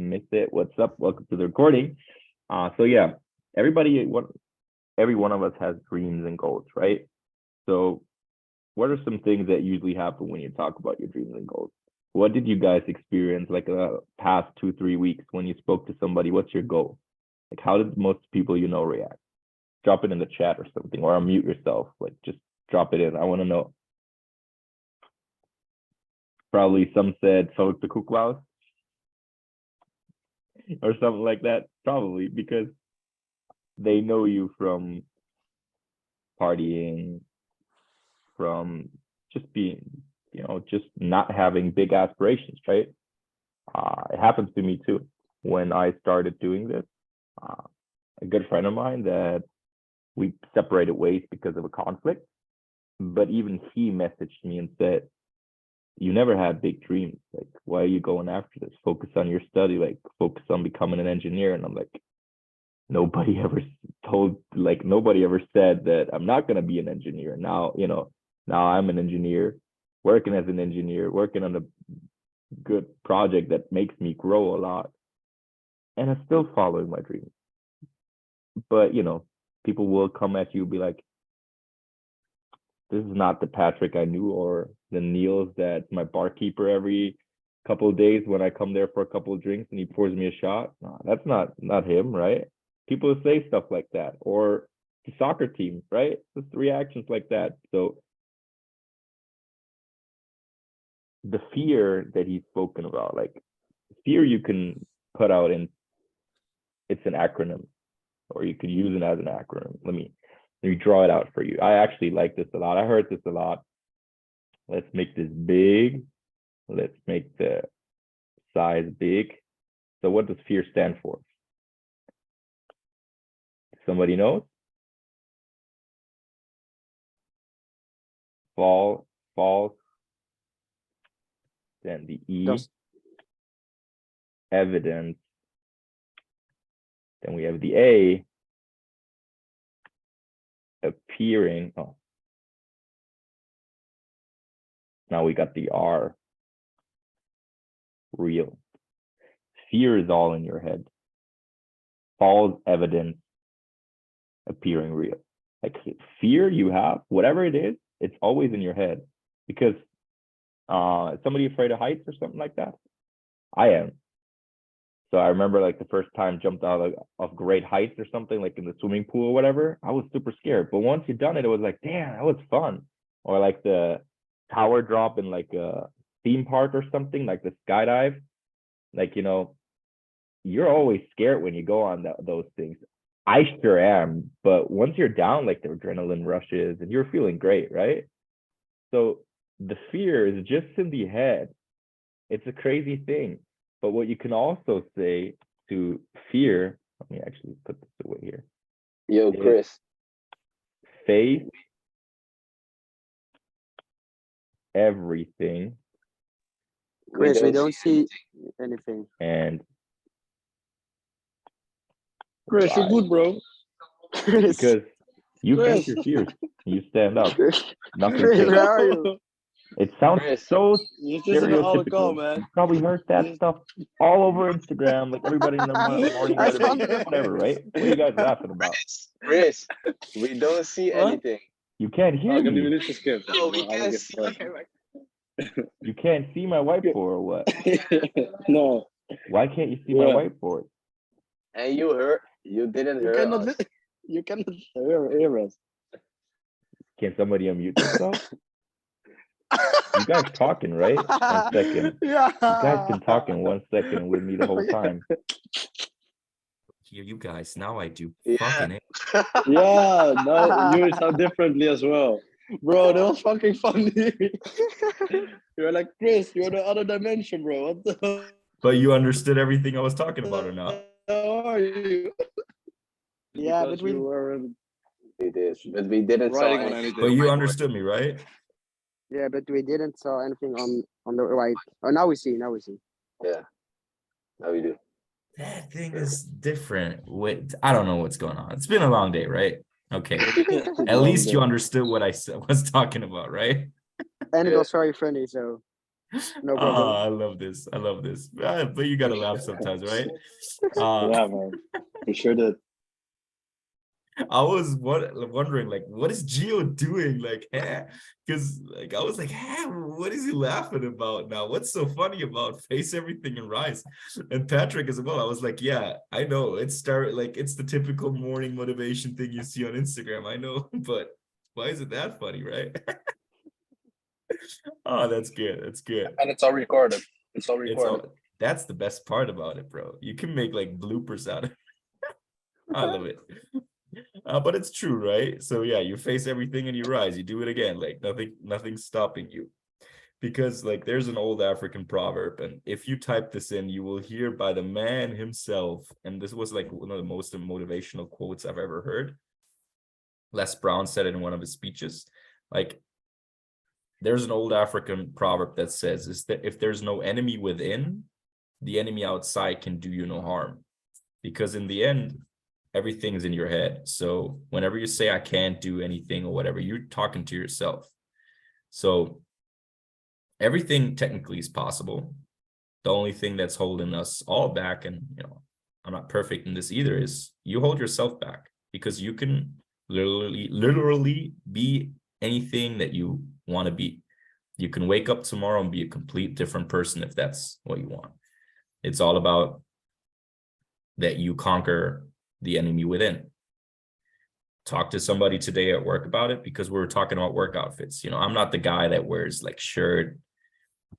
missed it, what's up? Welcome to the recording. So yeah, every one of us has dreams and goals, right? So what are some things that usually happen when you talk about your dreams and goals? What did you guys experience like the past 2-3 weeks when you spoke to somebody? What's your goal? Like, how did most people you know react? Drop it in the chat or something, or unmute yourself. Like, just drop it in. I want to know. Probably some said "Solk the Kuklaus" or something like that. Probably because they know you from partying, from just being, just not having big aspirations, right? It happens to me too. When I started doing this, a good friend of mine that we separated ways because of a conflict, but even he messaged me and said, you never had big dreams. Like, why are you going after this? Focus on your study, like focus on becoming an engineer. And I'm like, nobody ever said that I'm not going to be an engineer. Now, now I'm an engineer, working as an engineer, working on a good project that makes me grow a lot. And I'm still following my dreams. But, people will come at you and be like, this is not the Patrick I knew, or the Niels that's my barkeeper every couple of days when I come there for a couple of drinks and he pours me a shot. No, that's not him, right? People say stuff like that, or the soccer team, right? Just reactions like that. So the fear that he's spoken about, like fear you can put out in, it's an acronym, or you could use it as an acronym. Let me draw it out for you. I actually like this a lot. I heard this a lot. Let's make this big. Let's make the size big. So what does fear stand for? Somebody knows? False. Then the E. Yes. Evidence. Then we have the A. Appearing. Oh. Now we got the R. Real. Fear is all in your head. False evidence. Appearing real. Like fear you have, whatever it is, it's always in your head. Because is somebody afraid of heights or something like that? I am. So I remember like the first time jumped out of great heights or something, like in the swimming pool or whatever, I was super scared. But once you've done it, it was like, damn, that was fun. Or like the tower drop in like a theme park or something, like the skydive. Like, you're always scared when you go on those things. I sure am. But once you're down, like the adrenaline rushes and you're feeling great, right? So the fear is just in the head. It's a crazy thing. But what you can also say to fear, let me actually put this away here. Yo, Chris. Face everything. Chris, we don't see anything. And Chris, you're good, bro. because you face your fears, you stand up. Nothing Chris, changes. where are you? It sounds so You're just in the call, stereotypical. man. You probably heard that stuff all over Instagram, like everybody in the morning, whatever, right? What are you guys laughing about? Chris, we don't see anything. You can't hear me. No, we can't see. You can't see my whiteboard or what? No. Why can't you see my whiteboard? And you didn't hear us. You cannot hear us. Can somebody unmute themselves? You guys talking, right? 1 second. Yeah. You guys can talk in 1 second with me the whole time. Hear you guys. Now I do. Yeah. Fucking it. Yeah, now you sound differently as well. Bro, that was fucking funny. You're like, Chris, you're the other dimension, bro. What the But you understood everything I was talking about or not? hell are you? Yeah, Because but we you were We did, but we didn't saw writing on anything. anything. But you understood me, right? yeah, but we didn't saw anything on the right. Oh, now we see. Yeah, now we do. That thing is different. Wait, I don't know what's going on. It's been a long day, right? Okay. At least you understood what I was talking about, right? And it was very funny, so No Oh, problem. I love this. I love this. But you gotta laugh sometimes, right? Yeah, man. We sure did. I was wondering, like, what is Gio doing? Like, because like I was like, what is he laughing about now? What's so funny about face everything and rise? And Patrick as well. I was like, yeah, I know. It's the typical morning motivation thing you see on Instagram. I know, but why is it that funny, right? Oh, that's good. That's good. And it's all recorded. It's all It's recorded. all that's the best part about it, bro. You can make like bloopers out of it. I love it. But it's true, right? So yeah, you face everything and you rise. You do it again. Like nothing's stopping you. Because like there's an old African proverb, and if you type this in, you will hear by the man himself. And this was like one of the most motivational quotes I've ever heard. Les Brown said it in one of his speeches. Like, there's an old African proverb that says, is that if there's no enemy within, the enemy outside can do you no harm. Because in the end, everything's in your head. So whenever you say I can't do anything or whatever, you're talking to yourself. So everything technically is possible. The only thing that's holding us all back, and I'm not perfect in this either, is you hold yourself back, because you can literally be anything that you want to be. You can wake up tomorrow and be a complete different person if that's what you want. It's all about that you conquer the enemy within. Talk to somebody today at work about it, because we were talking about work outfits. I'm not the guy that wears like shirt,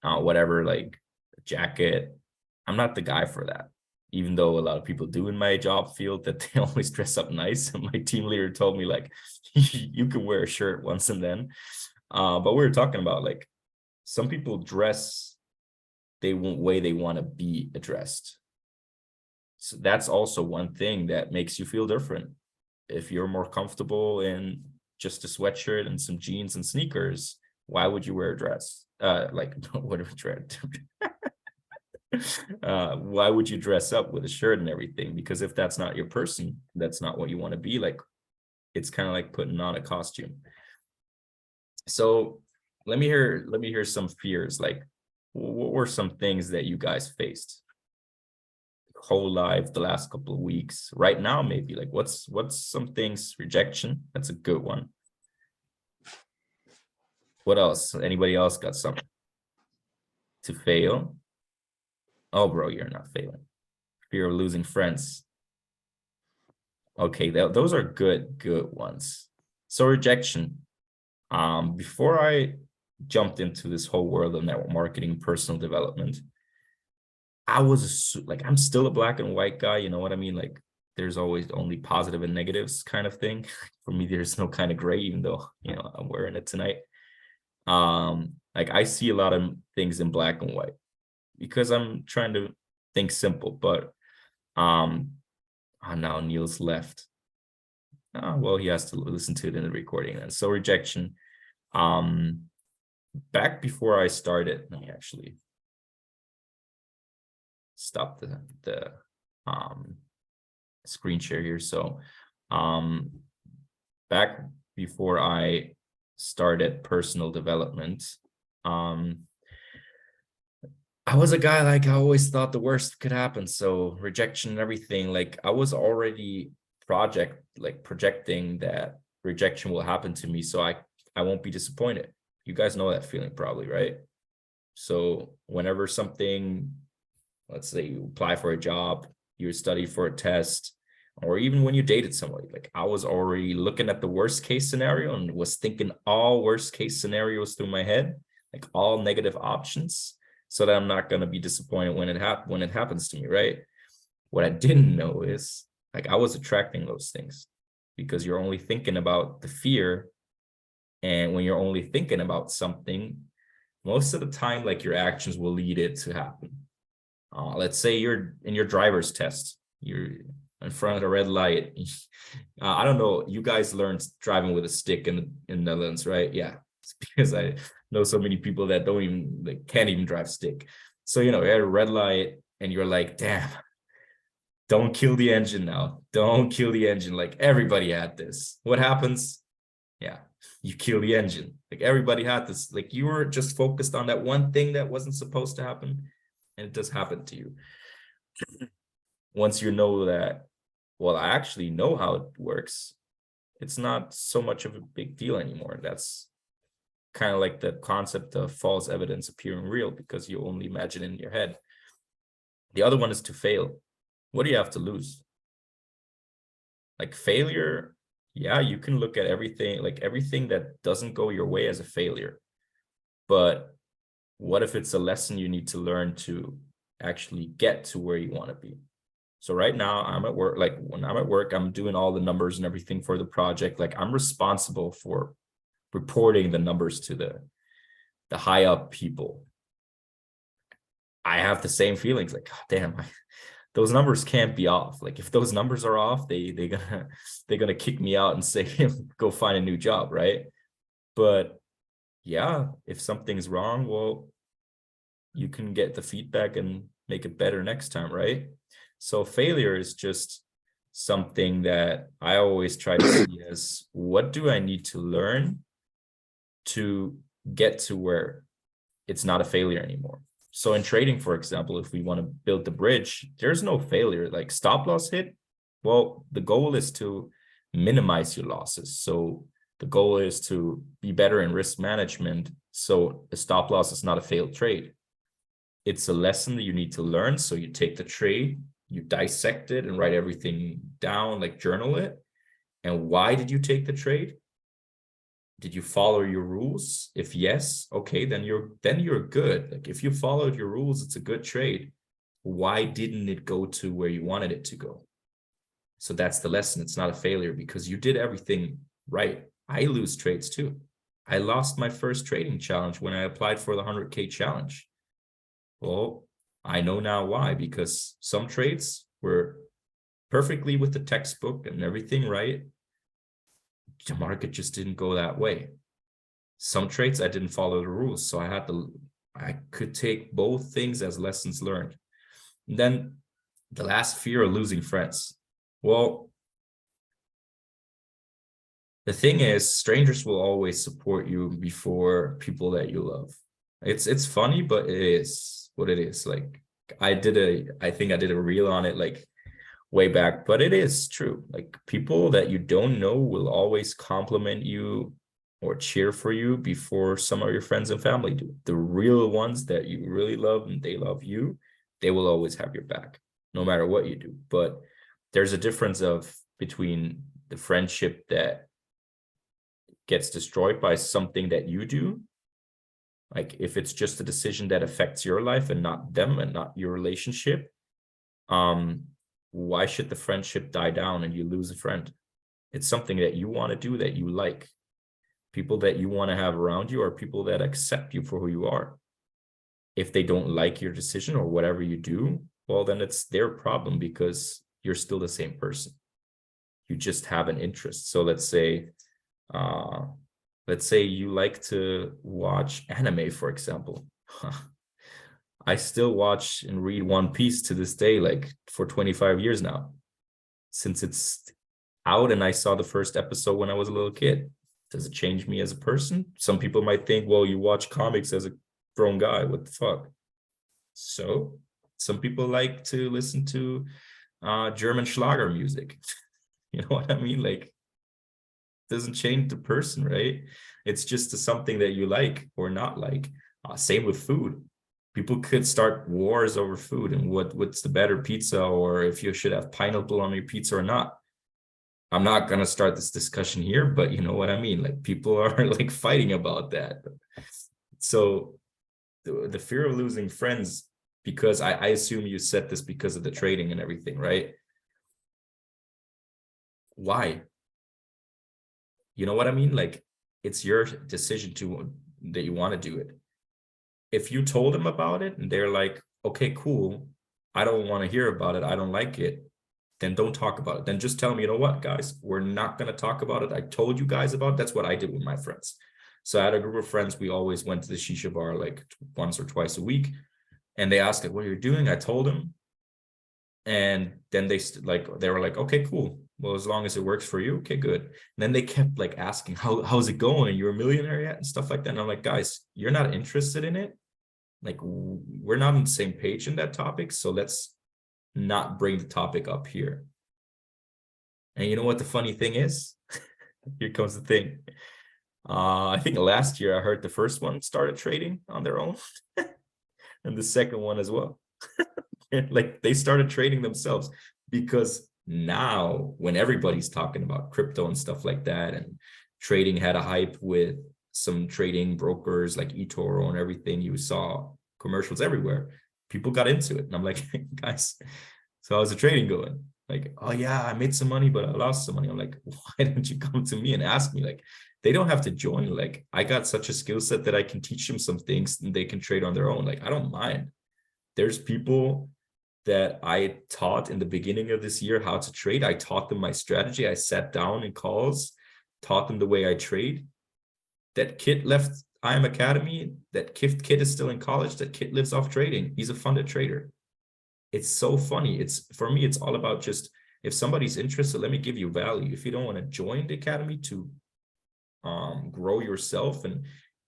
whatever, like jacket. I'm not the guy for that, even though a lot of people do in my job field, that they always dress up nice. And my team leader told me, like, you can wear a shirt once and then. But we were talking about, like, some people dress the way they want to be addressed. So that's also one thing that makes you feel different. If you're more comfortable in just a sweatshirt and some jeans and sneakers, why would you wear a dress? Why would you dress up with a shirt and everything? Because if that's not your person, that's not what you want to be. Like, it's kind of like putting on a costume. So let me hear some fears. Like, what were some things that you guys faced whole life, the last couple of weeks, right now, maybe? Like, what's some things? Rejection, that's a good one. What else? Anybody else got something? To fail? Oh, bro, you're not failing. Fear of losing friends. Okay, those are good ones. So rejection. Before I jumped into this whole world of network marketing, personal development, I was like, I'm still a black and white guy. You know what I mean? Like, there's always only positive and negatives kind of thing. For me, there's no kind of gray, even though, I'm wearing it tonight. Like, I see a lot of things in black and white because I'm trying to think simple. But now Niels left. Well, he has to listen to it in the recording then. So rejection. Back before I started, let me actually stop the screen share here. So back before I started personal development, I was a guy, like, I always thought the worst could happen. So rejection and everything, like, I was already projecting that rejection will happen to me, so I won't be disappointed. You guys know that feeling probably, right? So whenever something, let's say you apply for a job, you study for a test, or even when you dated somebody, like, I was already looking at the worst case scenario and was thinking all worst case scenarios through my head, like all negative options, so that I'm not going to be disappointed when it happens to me, right? What I didn't know is, like, I was attracting those things, because you're only thinking about the fear. And when you're only thinking about something, most of the time, like, your actions will lead it to happen. Let's say you're in your driver's test, you're in front of a red light. I don't know, you guys learned driving with a stick in the Netherlands, right? Yeah, it's because I know so many people that can't even drive stick. So, you're at a red light and you're like, damn, don't kill the engine now. Don't kill the engine. Like, everybody had this. What happens? Yeah, you kill the engine. Like everybody had this, like you were just focused on that one thing that wasn't supposed to happen, and it just happened to you. Once you know that, well, I actually know how it works, it's not so much of a big deal anymore. That's kind of like the concept of false evidence appearing real, because you only imagine it in your head. The other one is to fail. What do you have to lose? Like failure, yeah, you can look at everything, like everything that doesn't go your way as a failure. But what if it's a lesson you need to learn to actually get to where you want to be? So right now I'm at work, like when I'm at work, I'm doing all the numbers and everything for the project. Like I'm responsible for reporting the numbers to the high up people. I have the same feelings, like, God damn, those numbers can't be off. Like if those numbers are off, they're gonna kick me out and say, go find a new job, right? But yeah, if something's wrong, well, you can get the feedback and make it better next time, right? So failure is just something that I always try to see as, what do I need to learn to get to where it's not a failure anymore? So in trading, for example, if we want to build the bridge, there's no failure. Like stop loss hit, well, the goal is to minimize your losses. So the goal is to be better in risk management. So a stop loss is not a failed trade. It's a lesson that you need to learn. So you take the trade, you dissect it and write everything down, like journal it. And why did you take the trade? Did you follow your rules? If yes, okay, then you're good. Like if you followed your rules, it's a good trade. Why didn't it go to where you wanted it to go? So that's the lesson. It's not a failure because you did everything right. I lose trades too. I lost my first trading challenge when I applied for the 100K challenge. Well, I know now why, because some trades were perfectly with the textbook and everything right. The market just didn't go that way. Some trades I didn't follow the rules, so I could take both things as lessons learned. And then the last fear of losing friends. Well, the thing is, strangers will always support you before people that you love. It's funny, but it is what it is. Like I think I did a reel on it like way back, but it is true. Like people that you don't know will always compliment you or cheer for you before some of your friends and family do. The real ones that you really love and they love you, they will always have your back no matter what you do. But there's a difference between the friendship that gets destroyed by something that you do. Like if it's just a decision that affects your life and not them and not your relationship, why should the friendship die down and you lose a friend? It's something that you want to do, that you like. People that you want to have around you are people that accept you for who you are. If they don't like your decision or whatever you do, well, then it's their problem because you're still the same person. You just have an interest. So let's say you like to watch anime, for example. I still watch and read One Piece to this day, like for 25 years now, since it's out and I saw the first episode when I was a little kid. Does it change me as a person? Some people might think, well, you watch comics as a grown guy, what the fuck? So some people like to listen to German Schlager music. You know what I mean? Like, doesn't change the person, right? It's just something that you like or not like. Same with food. People could start wars over food and what's the better pizza, or if you should have pineapple on your pizza or not. I'm not going to start this discussion here, but you know what I mean? Like people are like fighting about that. So the fear of losing friends, because I assume you said this because of the trading and everything, right? Why? You know what I mean? Like it's your decision that you want to do it. If you told them about it and they're like, okay, cool, I don't want to hear about it, I don't like it, then don't talk about it. Then just tell them, you know what, guys, we're not going to talk about it. I told you guys about it. That's what I did with my friends. So I had a group of friends. We always went to the shisha bar like once or twice a week. And they asked, like, what are you doing? I told them. And then they were like, okay, cool. well, as long as it works for you, okay, good. And then they kept like asking, how's it going? You're a millionaire yet? And stuff like that. And I'm like, guys, you're not interested in it. Like, we're not on the same page in that topic. So let's not bring the topic up here. And you know what the funny thing is? Here comes the thing. I think last year I heard the first one started trading on their own and the second one as well. Like, they started trading themselves, because now when everybody's talking about crypto and stuff like that, and trading had a hype with some trading brokers like eToro and everything, you saw commercials everywhere. People got into it. And I'm like, guys, so how's the trading going? Like, oh yeah, I made some money, but I lost some money. I'm like, why don't you come to me and ask me? Like, they don't have to join. Like, I got such a skill set that I can teach them some things and they can trade on their own. Like, I don't mind. There's people that I taught in the beginning of this year how to trade. I taught them my strategy. I sat down in calls, taught them the way I trade. That kid left IM Academy. That kid is still in college. That kid lives off trading. He's a funded trader. It's so funny. For me, it's all about just, if somebody's interested, let me give you value. If you don't want to join the academy to grow yourself and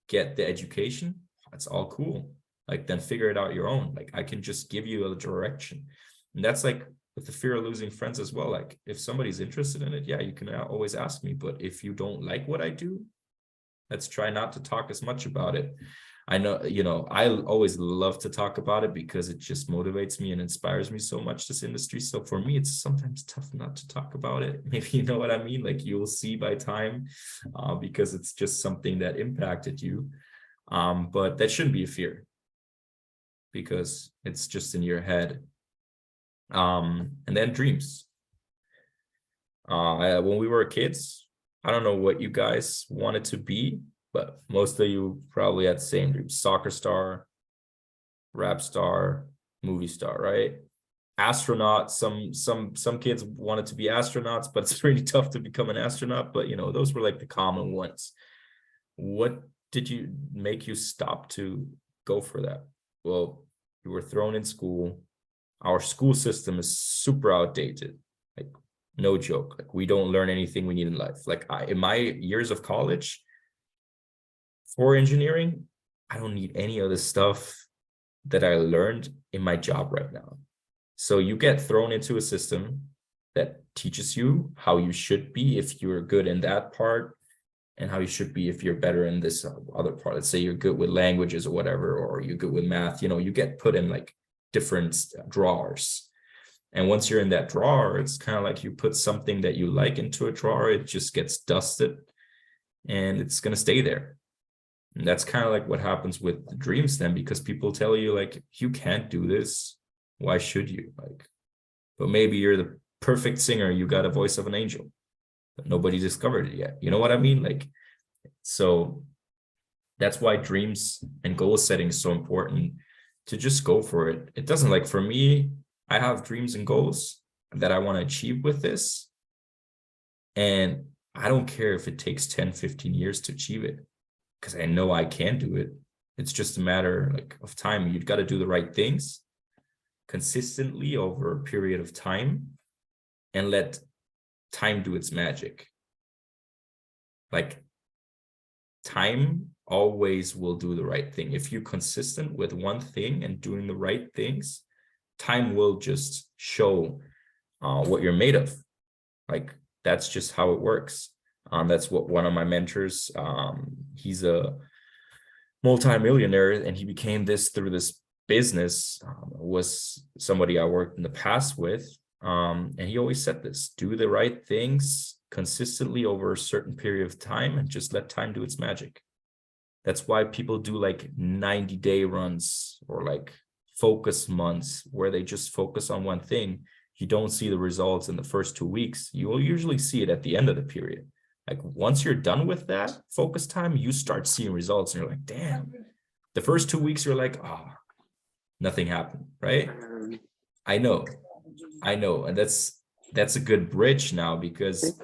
get the education, that's all cool. Like, then figure it out your own. Like, I can just give you a direction. And that's like with the fear of losing friends as well. Like, if somebody's interested in it, yeah, you can always ask me. But if you don't like what I do, let's try not to talk as much about it. I know, I always love to talk about it because it just motivates me and inspires me so much, this industry. So for me, it's sometimes tough not to talk about it. Maybe you know what I mean? Like, you'll see by time, because it's just something that impacted you. But that shouldn't be a fear, because it's just in your head. And then dreams. When we were kids, I don't know what you guys wanted to be, but most of you probably had the same dreams: soccer star, rap star, movie star, right? Astronaut. Some kids wanted to be astronauts, but it's really tough to become an astronaut. But those were like the common ones. What did you make you stop to go for that? Well, you were thrown in school. Our school system is super outdated. Like, no joke. Like, we don't learn anything we need in life. Like, in my years of college for engineering, I don't need any of the stuff that I learned in my job right now. So you get thrown into a system that teaches you how you should be if you're good in that part, and how you should be if you're better in this other part. Let's say you're good with languages or whatever, or you're good with math. You get put in like different drawers. And once you're in that drawer, it's kind of like you put something that you like into a drawer, it just gets dusted and it's going to stay there. And that's kind of like what happens with the dreams then, because people tell you like, you can't do this. Why should you? Like, but maybe you're the perfect singer. You got a voice of an angel, but nobody discovered it yet. You know what I mean? Like, so that's why dreams and goal setting is so important, to just go for it. It doesn't, like, for me, I have dreams and goals that I want to achieve with this. And I don't care if it takes 10, 15 years to achieve it, because I know I can do it. It's just a matter like of time. You've got to do the right things consistently over a period of time and let time do its magic. Like, time always will do the right thing. If you're consistent with one thing and doing the right things, time will just show what you're made of. Like, that's just how it works. That's what one of my mentors, he's a multi-millionaire, and he became this through this business, was somebody I worked in the past with. And he always said this: do the right things consistently over a certain period of time and just let time do its magic. That's why people do like 90-day runs or like focus months where they just focus on one thing. You don't see the results in the first 2 weeks. You will usually see it at the end of the period. Like, once you're done with that focus time, you start seeing results and you're like, damn. The first 2 weeks, you're like, oh, nothing happened, right? I know. And that's a good bridge now, because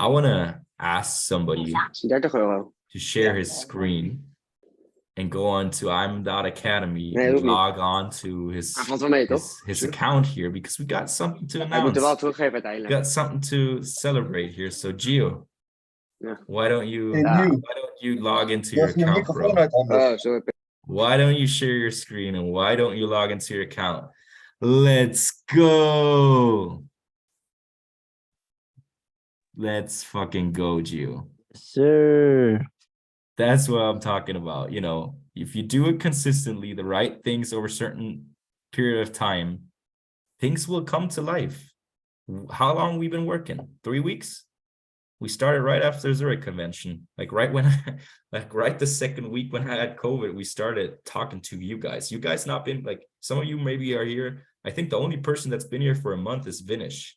I want to ask somebody €30. to share his screen. and go on to I'm.academy Nee, and hoeft niet. log on to his Hij valt wel mee, toch? his account here because we got something to Hij moet er wel announce. teruggeven We uiteindelijk. got something to celebrate here. So Gio, Yeah. why don't you Ja. why don't you log into your account, bro? Oh, sorry. Why don't you share your screen and why don't you log into your account? Let's go. Let's fucking go, Gio. Sir. That's what I'm talking about. You know, if you do it consistently, the right things over a certain period of time, things will come to life. How long we've been working? 3 weeks? We started right after Zurich convention. Like right when like right the second week when I had COVID, we started talking to you guys. You guys not been like some of you maybe are here. I think the only person that's been here for a month is Vinish.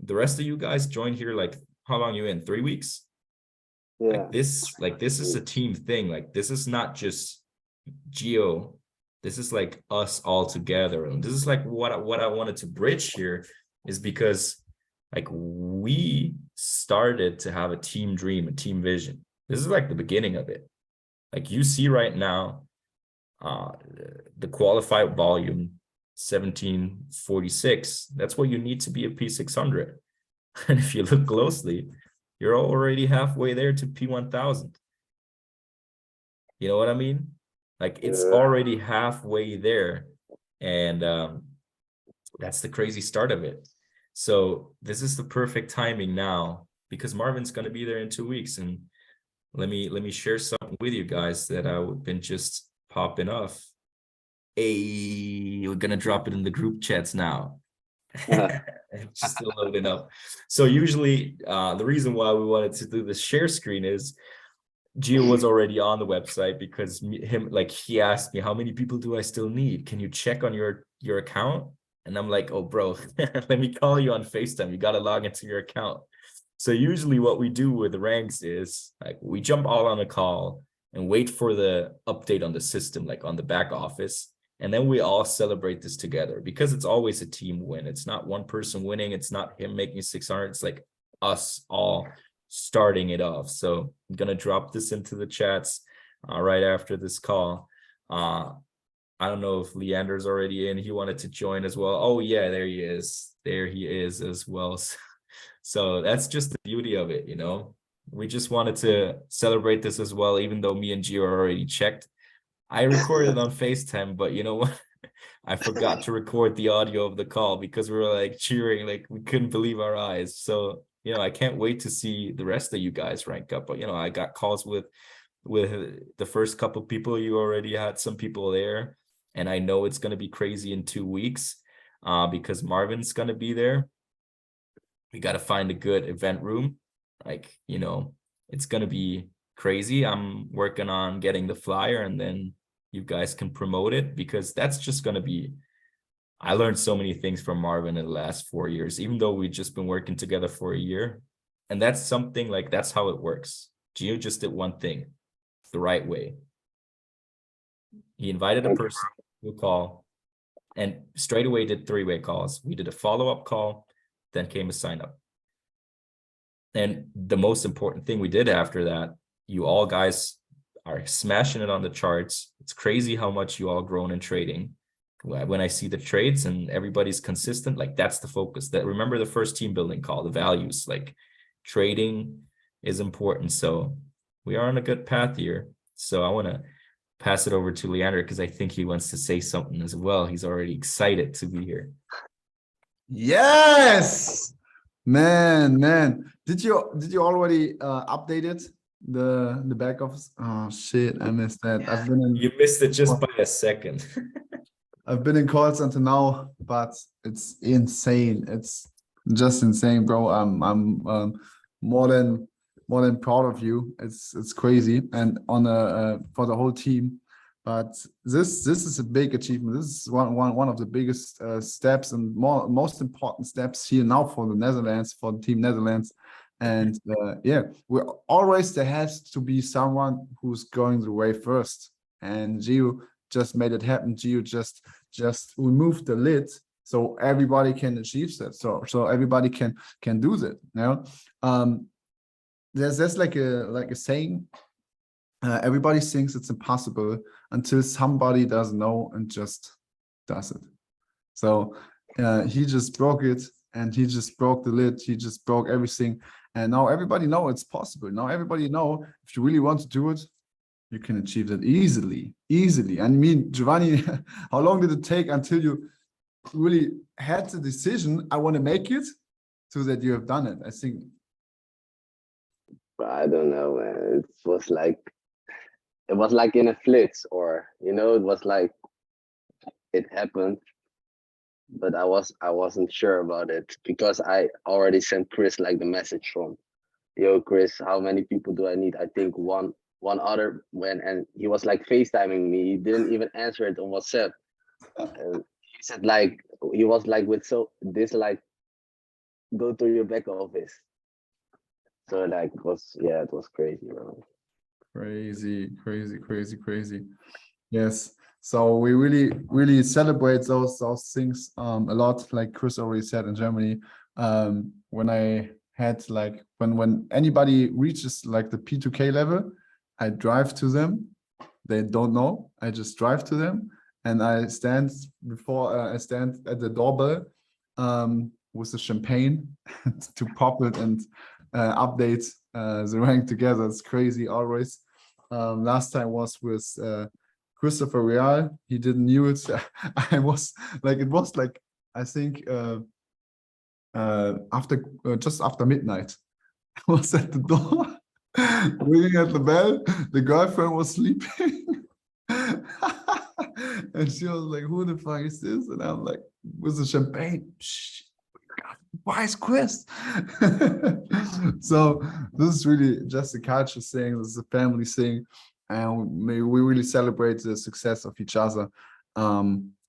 The rest of you guys joined here like how long you in? 3 weeks? Yeah. Like this is a team thing. Like this is not just Geo. This is like us all together. And this is like what I wanted to bridge here is because like we started to have a team dream, a team vision. This is like the beginning of it. Like you see right now, the qualified volume 1746. That's what you need to be a P600. And if you look closely, you're already halfway there to P1000. You know what I mean? Like it's already halfway there. And that's the crazy start of it. So this is the perfect timing now because Marvin's going to be there in 2 weeks. And let me share something with you guys that I've been just popping off. Hey, we're going to drop it in the group chats now. It's just still loading up. So usually the reason why we wanted to do the share screen is Gio was already on the website because he asked me, how many people do I still need? Can you check on your account? And I'm like, oh, bro, let me call you on FaceTime. You got to log into your account. So usually what we do with the ranks is like we jump all on a call and wait for the update on the system, like on the back office. And then we all celebrate this together because it's always a team win. It's not one person winning. It's not him making 600. It's like us all starting it off. So I'm going to drop this into the chats right after this call. I don't know if Leander's already in. He wanted to join as well. Oh, yeah, there he is. There he is as well. So that's just the beauty of it, you know. We just wanted to celebrate this as well, even though me and Gio are already checked. I recorded on FaceTime, but you know what? I forgot to record the audio of the call because we were like cheering, like we couldn't believe our eyes. So, you know, I can't wait to see the rest of you guys rank up. But, you know, I got calls with the first couple people. You already had some people there. And I know it's going to be crazy in 2 weeks because Marvin's going to be there. We got to find a good event room. Like, you know, it's going to be crazy. I'm working on getting the flyer and then you guys can promote it because that's just going to be, I learned so many things from Marvin in the last 4 years, even though we've just been working together for a year. And that's something like, that's how it works. Gio just did one thing the right way. He invited a person to a call and straight away did 3-way calls. We did a follow-up call, then came a sign up. And the most important thing we did after that, you all guys are smashing it on the charts. It's crazy how much you all grown in trading. When I see the trades and everybody's consistent, like that's the focus. That remember the first team building call, the values, like trading is important. So we are on a good path here. So I want to pass it over to Leander because I think he wants to say something as well. He's already excited to be here. Yes, man. Did you already update it? The back office? Oh shit, I missed that. I've been in. You missed it just by a second. I've been in calls until now, but it's insane. It's just insane, bro. I'm more than proud of you. It's crazy, and on for the whole team. But this is a big achievement. This is one of the biggest steps and most important steps here now for the Netherlands, for the team Netherlands. And yeah, we're always, there has to be someone who's going the way first. And Gio just made it happen. Gio just removed the lid so everybody can achieve that. So everybody can do that. You know, there's like a saying everybody thinks it's impossible until somebody doesn't know and just does it. So he just broke it, and he just broke the lid. He just broke everything, and now everybody know it's possible. Now everybody know if you really want to do it, you can achieve that easily. I mean, Giovanni, how long did it take until you really had the decision, I want to make it, so that you have done it? I think. I don't know, man. It was like in a flitz, or it was like it happened, but I wasn't sure about it because I already sent Chris like the message from, yo, Chris, how many people do I need? I think one other and he was like FaceTiming me. He didn't even answer it on WhatsApp. And he said like he was like with like go to your back office. So like it was crazy, bro. Crazy. Yes. So we really celebrate those things a lot, like Chris already said in Germany. When I had like when anybody reaches like the P2K level, I drive to them. They don't know. I just drive to them, and I stand at the doorbell with the champagne to pop it and update the rank together. It's crazy always. Last time was with Christopher Real. He didn't knew it. I was like, it was like, I think just after midnight. I was at the door, ringing at the bell. The girlfriend was sleeping. And she was like, who the fuck is this? And I'm like, with the champagne. Shh. Why is Chris? So this is really just a culture thing. This is a family thing, and we really celebrate the success of each other.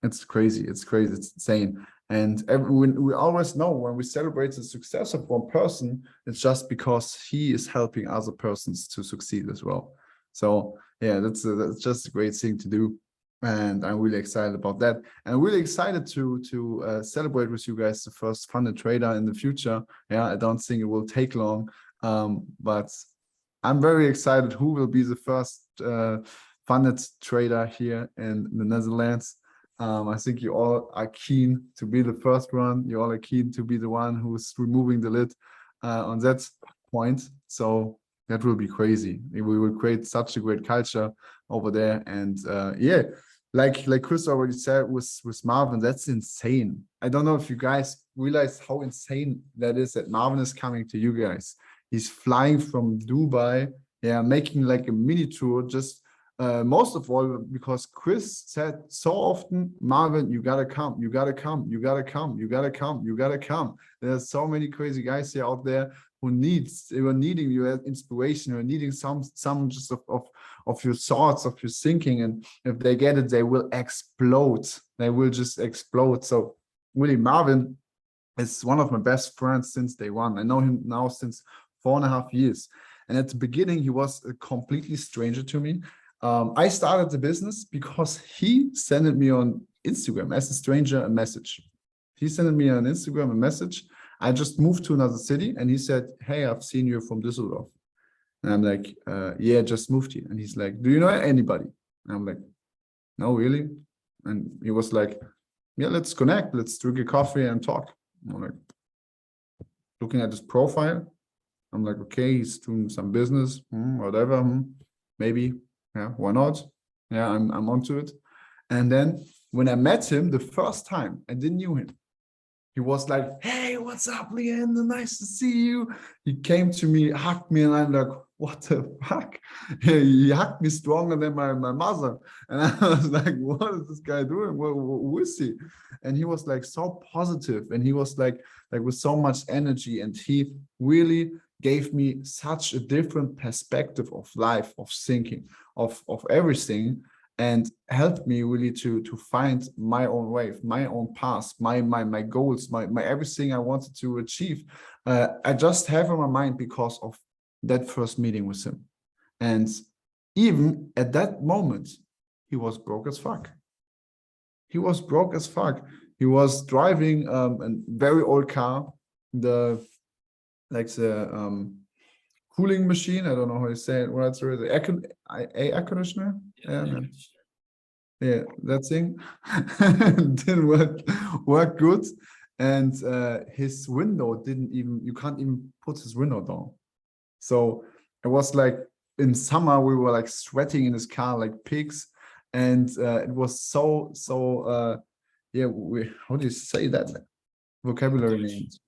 It's crazy. It's insane. And we always know when we celebrate the success of one person, it's just because he is helping other persons to succeed as well. So yeah, that's just a great thing to do. And I'm really excited about that. And really excited to celebrate with you guys the first funded trader in the future. Yeah, I don't think it will take long, but I'm very excited who will be the first funded trader here in the Netherlands. I think you all are keen to be the first one. You all are keen to be the one who's removing the lid on that point. So that will be crazy. We will create such a great culture over there. And yeah, like Chris already said with Marvin, that's insane. I don't know if you guys realize how insane that is, that Marvin is coming to you guys. He's flying from Dubai, yeah, making like a mini tour, just most of all because Chris said so often, Marvin, you gotta come. There's so many crazy guys here out there who were needing your inspiration, or needing some just of your thoughts, of your thinking, and if they get it, they will explode. They will just explode. So really, Marvin is one of my best friends since day one. I know him now since 4.5 years, and at the beginning he was a completely stranger to me. I started the business because he sent me on Instagram as a stranger a message. He sent me on Instagram a message. I just moved to another city, and he said, hey, I've seen you from Düsseldorf. And I'm like, yeah, just moved here. And he's like, do you know anybody? And I'm like, no, really? And he was like, yeah, let's connect. Let's drink a coffee and talk. I'm like, looking at his profile, I'm like, okay, he's doing some business, whatever, maybe, yeah, why not? Yeah, I'm onto it. And then when I met him the first time, I didn't know him. He was like, hey, what's up, Leander? Nice to see you. He came to me, hugged me, and I'm like, what the fuck? He hugged me stronger than my mother. And I was like, what is this guy doing? Who is he? And he was like so positive, and he was like with so much energy, and he really gave me such a different perspective of life, of thinking, of everything, and helped me really to find my own way, my own path, my goals, my everything I wanted to achieve. I just have in my mind because of that first meeting with him. And even at that moment, he was broke as fuck. He was broke as fuck. He was driving a very old car, the cooling machine. I don't know how you say it. What's the air conditioner? Yeah, yeah, that thing didn't work good, and his window didn't even. You can't even put his window down. So it was like in summer we were like sweating in his car like pigs, and it was so yeah. How do you say that vocabulary names?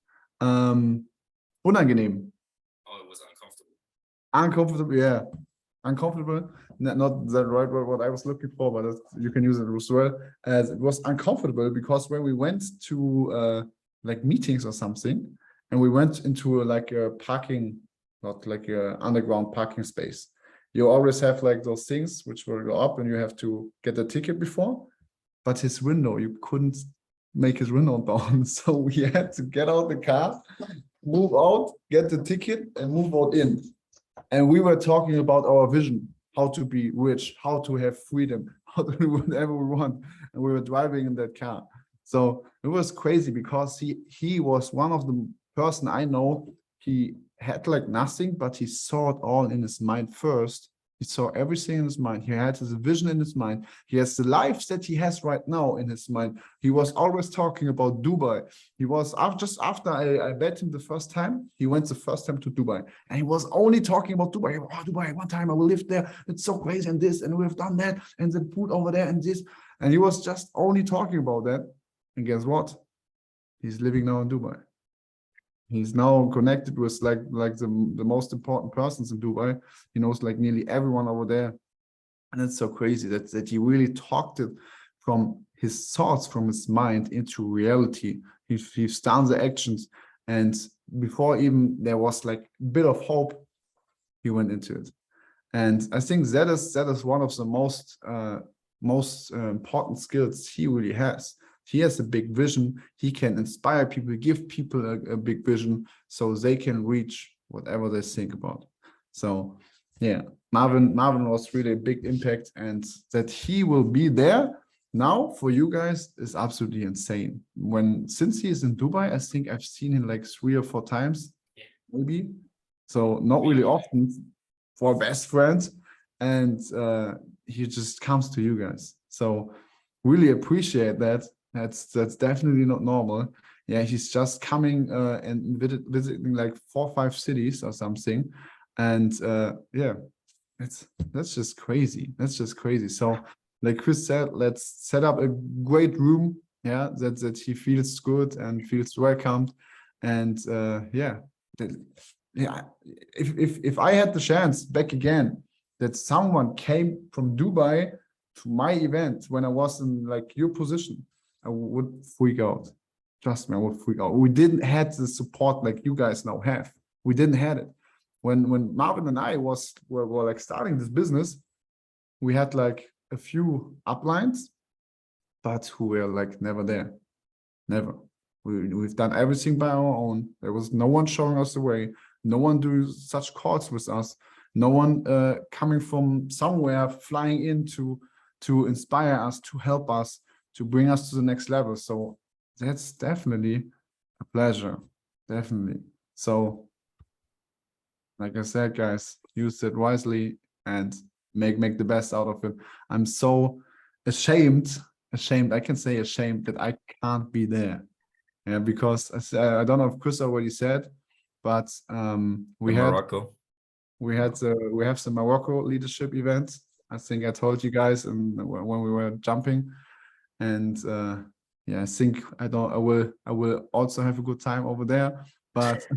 Unangenehm. Oh, it was uncomfortable. Uncomfortable, yeah. Uncomfortable. Not the right word what I was looking for, but you can use it as well. As it was uncomfortable because when we went to like meetings or something, and we went into like a parking, not like a underground parking space. You always have like those things which will go up and you have to get a ticket before. But his window, you couldn't make his window down. So we had to get out the car, move out, get the ticket, and move out in. And we were talking about our vision, how to be rich, how to have freedom, how to do whatever we want. And we were driving in that car. So it was crazy because he was one of the person I know, he had like nothing, but he saw it all in his mind first. He saw everything in his mind. He had his vision in his mind. He has the life that he has right now in his mind. He was always talking about Dubai. He was just after I met him the first time, he went the first time to Dubai. And he was only talking about Dubai. Oh, Dubai, one time I will live there. It's so crazy and this, and we've done that, and the food over there and this. And he was just only talking about that. And guess what? He's living now in Dubai. He's now connected with like the most important persons in Dubai. He knows like nearly everyone over there. And it's so crazy that he really talked it from his thoughts, from his mind into reality. He's done the actions. And before even there was like a bit of hope, he went into it. And I think that is one of the most important skills he really has. He has a big vision. He can inspire people, give people a big vision so they can reach whatever they think about. So yeah, Marvin was really a big impact, and that he will be there now for you guys is absolutely insane. Since he is in Dubai, I think I've seen him like 3 or 4 times, maybe. So not really often for best friends, and he just comes to you guys. So really appreciate that. That's definitely not normal. Yeah, he's just coming and visiting like 4 or 5 cities or something, and yeah, that's just crazy. That's just crazy. So, like Chris said, let's set up a great room. Yeah, that he feels good and feels welcomed, and yeah, yeah. If I had the chance back again, that someone came from Dubai to my event when I was in like your position, I would freak out. Trust me, I would freak out. We didn't have the support like you guys now have. We didn't have it. When Marvin and I were like starting this business, we had like a few uplines, but who were like never there. Never. We've done everything by our own. There was no one showing us the way, no one doing such calls with us, no one coming from somewhere flying in to inspire us, to help us, to bring us to the next level. So that's definitely a pleasure, definitely. So like I said, guys, use it wisely and make the best out of it. I'm so ashamed, I can say ashamed that I can't be there. Yeah, because I don't know if Chris already said, but we have the Morocco leadership event. I think I told you guys when we were jumping. And yeah, I think I will also have a good time over there, but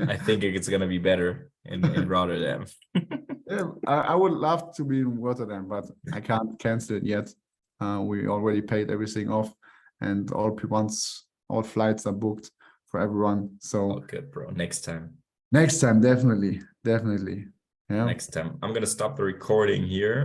I think it's gonna be better in Rotterdam. yeah, I would love to be in Rotterdam, but I can't cancel it yet. We already paid everything off, and all flights are booked for everyone. So Oh, good, bro. Next time, definitely. Yeah. next time. I'm gonna stop the recording here.